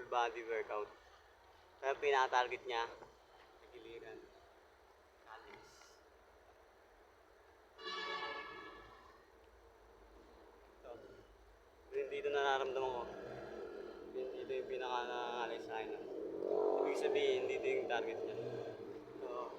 full body workout. Pero pinaka-target niya, nagiliran, challenge. Ito, dito nararamdaman ko. Dito yung pinaka-analyze sa akin. Ibig sabihin, dito yung target niya. So,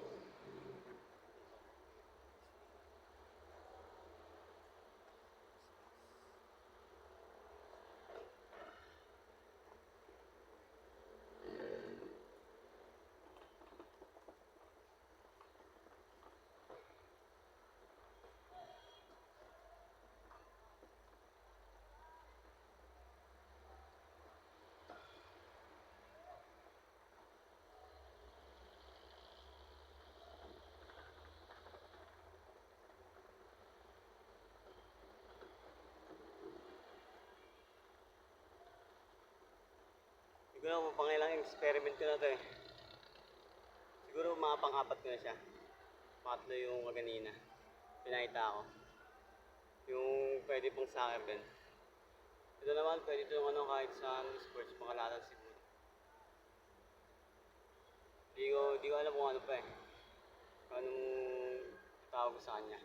siguro kung pangilang experiment ko na to eh. Siguro mga pang-apat ko na siya. Pangatlo yung kanina. Pinakita ako. Yung pwede pang soccer din. Ito naman, pwede ito yung kahit sa sports, pangalatan siguro. Di ko alam kung ano pa eh. Kung anong tawag ko sa kanya.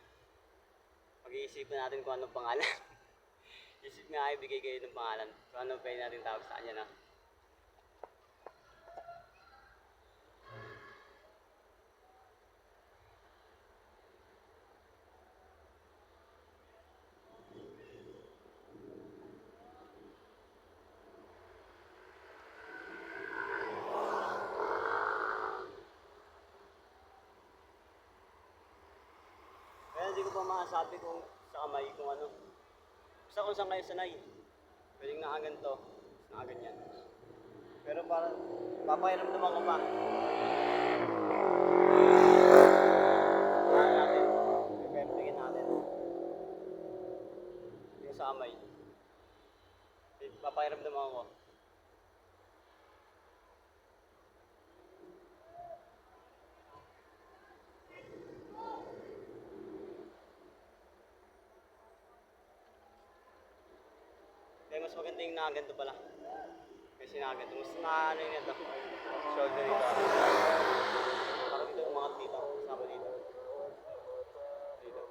Pag-iisipan natin kung anong pangalan. Isip nga ay bigay kayo ng pangalan. Kung ano pwede natin tawag sa kanya na. Kaya hindi ko pa masasabi kung sa kamay kung ano. Basta kung saan kayo sanay. Pwedeng nakaganto, nakaganyan. Pero parang papahiram naman ko pa. Kaya natin, i-verify natin. Yung sa kamay. Papahiram naman ako. Kaya mas maganda yung nakaganto pala. Kasi nakaganto. Mas ano yun ito. Shoulder dito. Parang dito umangat dito. Kasama dito. Dito.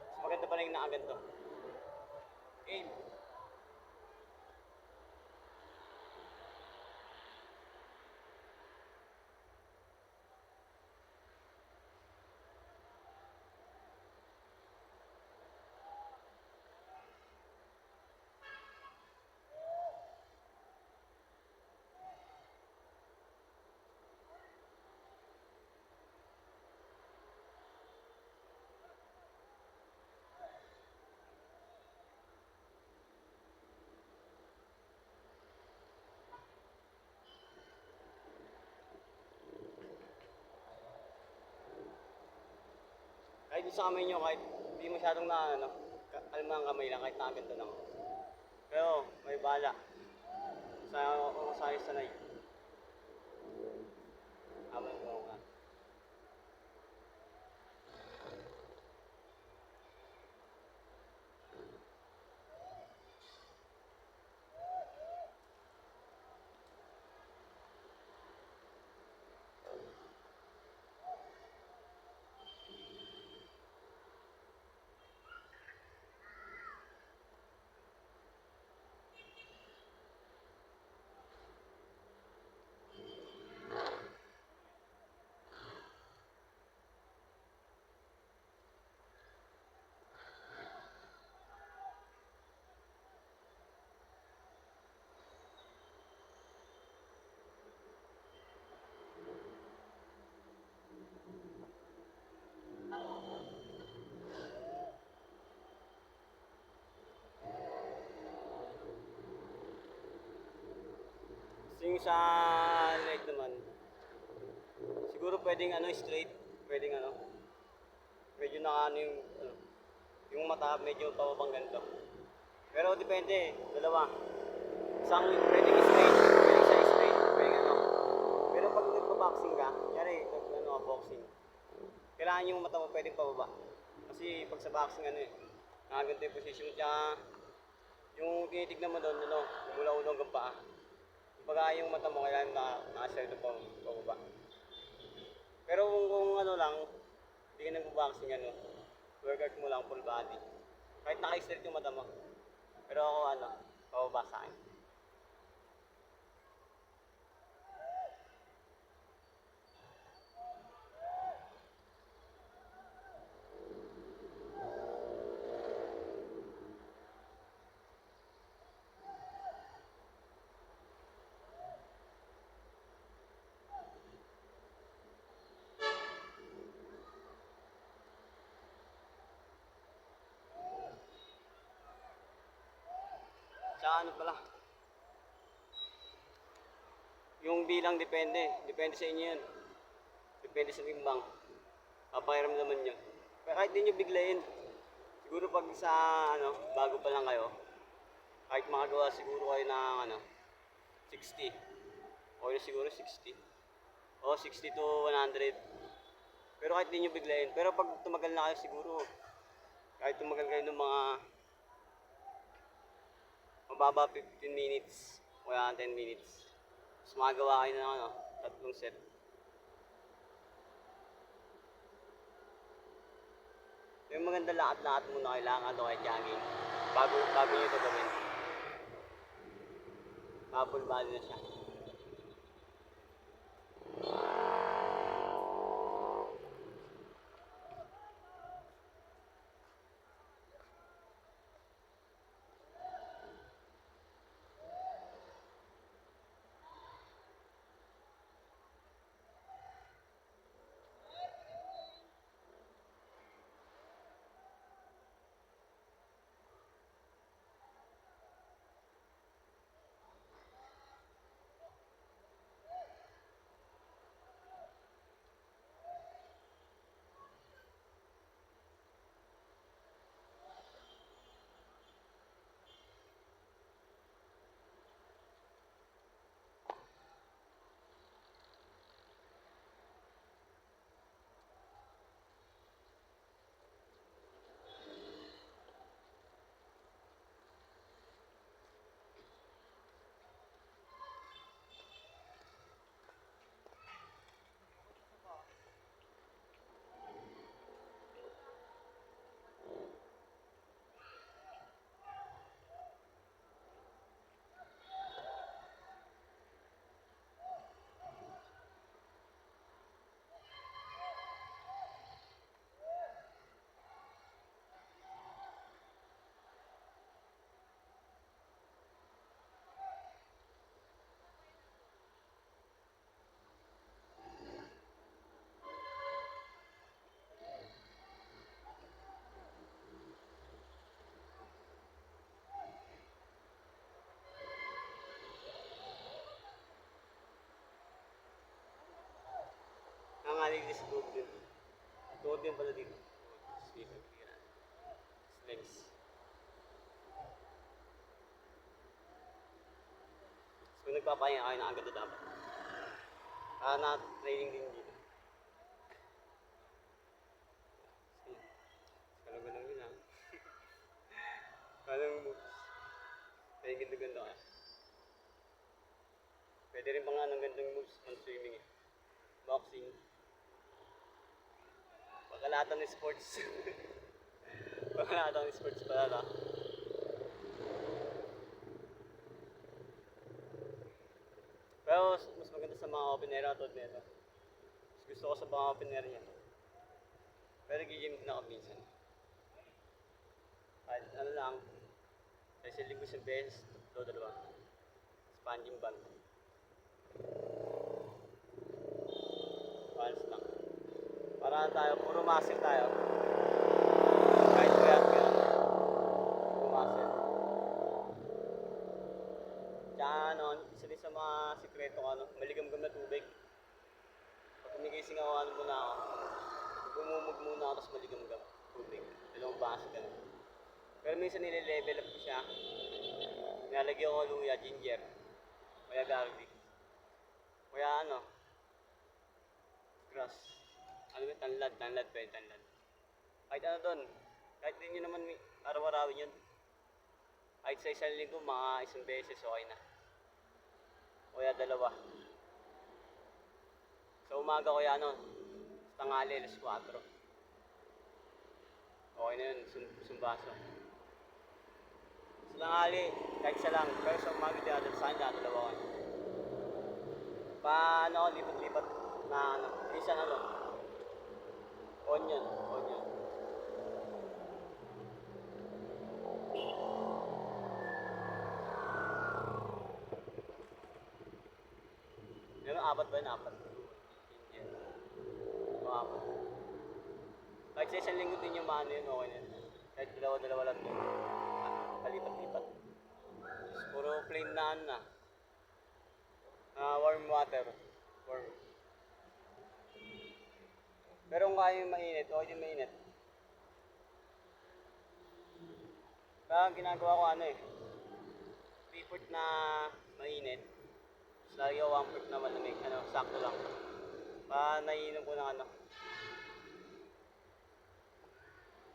Mas maganda pala yung nakaganto. Game. Kahit sa kamay nyo, kahit hindi masyadong na ano, kalmang kamay lang, kahit nakaganto lang. Pero may bala. Sa sanay. Aman ko nga. Yung sa leg naman, siguro pwedeng ano straight, pwedeng ano, medyo nakaano yung mata medyo pababang ganito. Pero depende, dalawa. Isang pwedeng straight, pwedeng sa straight, pwedeng ano. Pero pag nagpa-boxing ka, yari, ano, boxing, kailangan yung mata mo pwedeng pababa. Kasi pag sa boxing ano nakaganto yung position niya, yung tinitignan mo doon, ano, mula ulo hanggang paa. Kumbaga yung mata mo kaya naka-shirt pa pababa. Pero kung ano lang, hindi ka nag-boxing ano, workout mo lang full body. Kahit naka-straight yung mata mo. Pero ako ano, pababa sa akin. Tsaka ano pala, yung bilang depende sa inyo yun. Depende sa timbang. Papakiramdaman nyo. Pero kahit di nyo biglayin, siguro pag sa ano, bago pa lang kayo, kahit makagawa siguro kayo ng ano, 60. Okay na siguro 60. O 60 to 100. Pero kahit di nyo biglayin. Pero pag tumagal na kayo siguro, kahit tumagal kayo ng mga mababa 15 minutes, wala 10 minutes. Mas makagawa kayo ng ano, 3 set. Yung maganda lakad-lakad muna kailangan o kaya jogging. Bago nyo ito gawin. Full body na siya. Nangaling din sa tuhod din. Tuhod din pala dito. Legs. So nagpapahinga kayo na agad na dapat. Na-training din dito. Kalong-galong yun lang. Kalong moves. Kaya ganda-ganda ka. Pwede rin pa nga ng gandang moves pang swimming eh. Boxing. Pagkalatan ng sports. Pagkalatan ng sports pala na. Pero mas maganda sa mga open air atod nito. Mas gusto ko sa mga open air niya. Pero nag-gym din ako minsan. Kahit ano lang, kasi linggo sa beses, dalawa. Sponging band. Balance lang. Para tayo, puro muscle tayo. Kahit payat ka, puro muscle. Tsaka ano, isa din sa mga sikreto ko, ano, maligam-gam na tubig. Pag kumigising ako, ano muna ako, gumumog muna ako, tapos maligam-gam tubig. Dalawang baso ka. Pero minsan nile-level up ko siya. Nilalagyan ko luya, ginger, kaya garlic. Kaya ano, grass. Ano ba, tanlad pa yun, tanlad. Kahit ano doon, kahit din nyo naman araw-arawin yun. Kahit sa isang linggo, mga isang beses, okay na. O kaya dalawa. Sa umaga ko yan, ano, sa tanghali, alas 4. Okay na yun, sumbaso. Sa tanghali, kahit isa lang. Pero sa umaga di adal sa kanya, dalawa ko. Paano, lipat-lipat na ano, minsan ano, onion, onion. Yung apat ba yun? Apat. Indian. O apat. Kahit sa isang linggo din yung maano yun, okay na yun. Kahit dalawa-dalawa lang yun. Palipat-lipat. Puro plain na ano na. Warm water. Warm. Pero kung kaya yung mainit, okay din mainit. Kaya ginagawa ko ano eh. 3/4 na mainit. Tapos lagi ko 1/4 na malamig. Ano, sakto lang. Naiinom ko ng ano.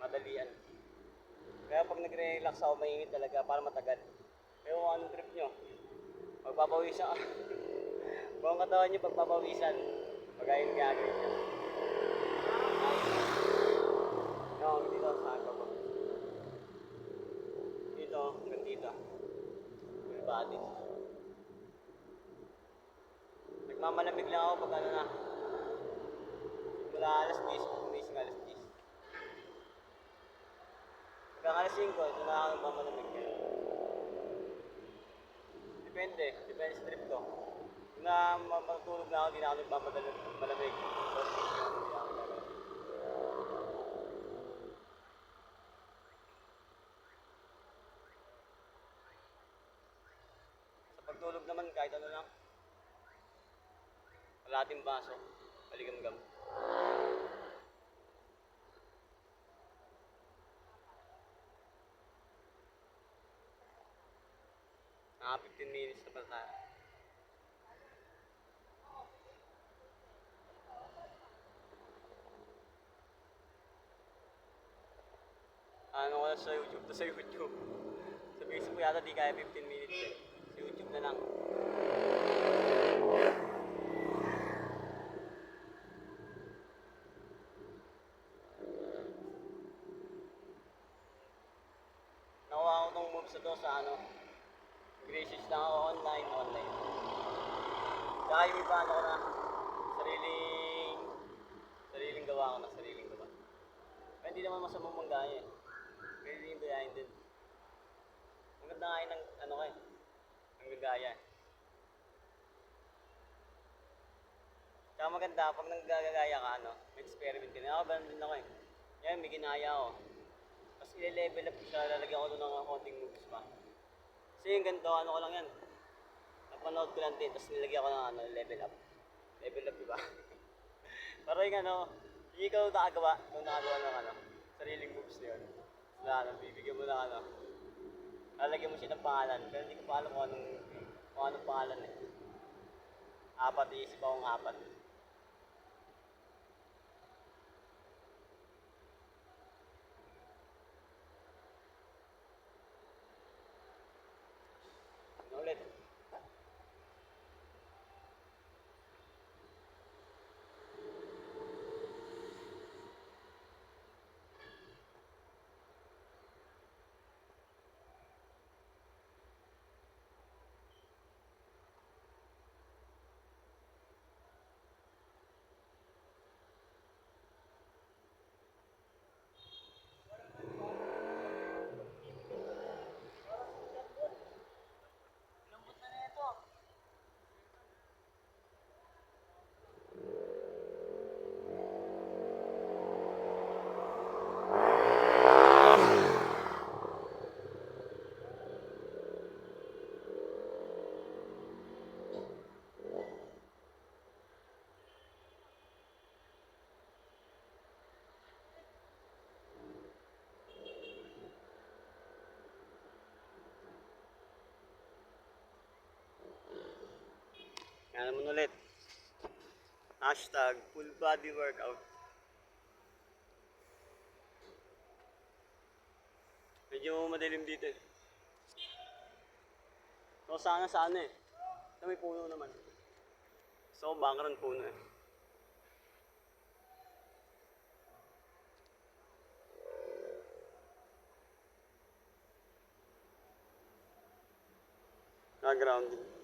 Madalian. Kaya pag nagre-relax ako, mainit talaga para matagal. Pero kung anong trip nyo, magpapawisan ka. Buong katawan nyo pagpapawisan, magayon gagawin nyo. No, dito sa ako po. Dito, hanggang dito. Full body. Nagmamalamig lang ako pag ano na. Mula alas 10, gumising alas 10. Hanggang alas 5, ito na ako nagmamalamig. Depende sa trip ko. Kung matutulog na ako, hindi na ako nagmamalamig. So, hindi na ako gagawin. Sa pagtulog naman, kahit ano lang. Kalating baso, paligam-gam. Mga 15 minutes na pala tayo. Ano ko sa YouTube, to sa YouTube. Sa Facebook yata di kaya 15 minutes eh. Sa YouTube na lang. Nakuha ko tong moves na to sa ano. Research lang ako online. Kaya yung iba ano ko na, sariling gawa ko na, sariling gawa. Kaya hindi naman masamang manggaya eh. Pwede din gayahin din. Ang ganda nga yun ng ano ko eh, ang gagaya. Tsaka maganda, pag nanggagaya ka ano, may experiment ka na. Ako ba din ako eh. Yan, may ginaya ako. Tapos i-level up ko siya, lalagyan ko doon ng konting moves pa. Kasi yung ganito, ano ko lang yan. Napanood ko lang din, tapos nilagyan ko ng ano, level up. Level up, diba? Pero yung ano, hindi ikaw nakagawa, kung nakagawa ng ano, sariling moves na yun. Na ano, bibigyan mo na ano, lalagyan mo siya ng pangalan, pero hindi ko pa alam kung anong pangalan eh. Apat, iisip akong apat. Ano ulit? Yan naman ulit. Hashtag full body workout. Medyo madilim dito eh. So sana eh. Sa may puno naman. So, background puno eh. Grounding.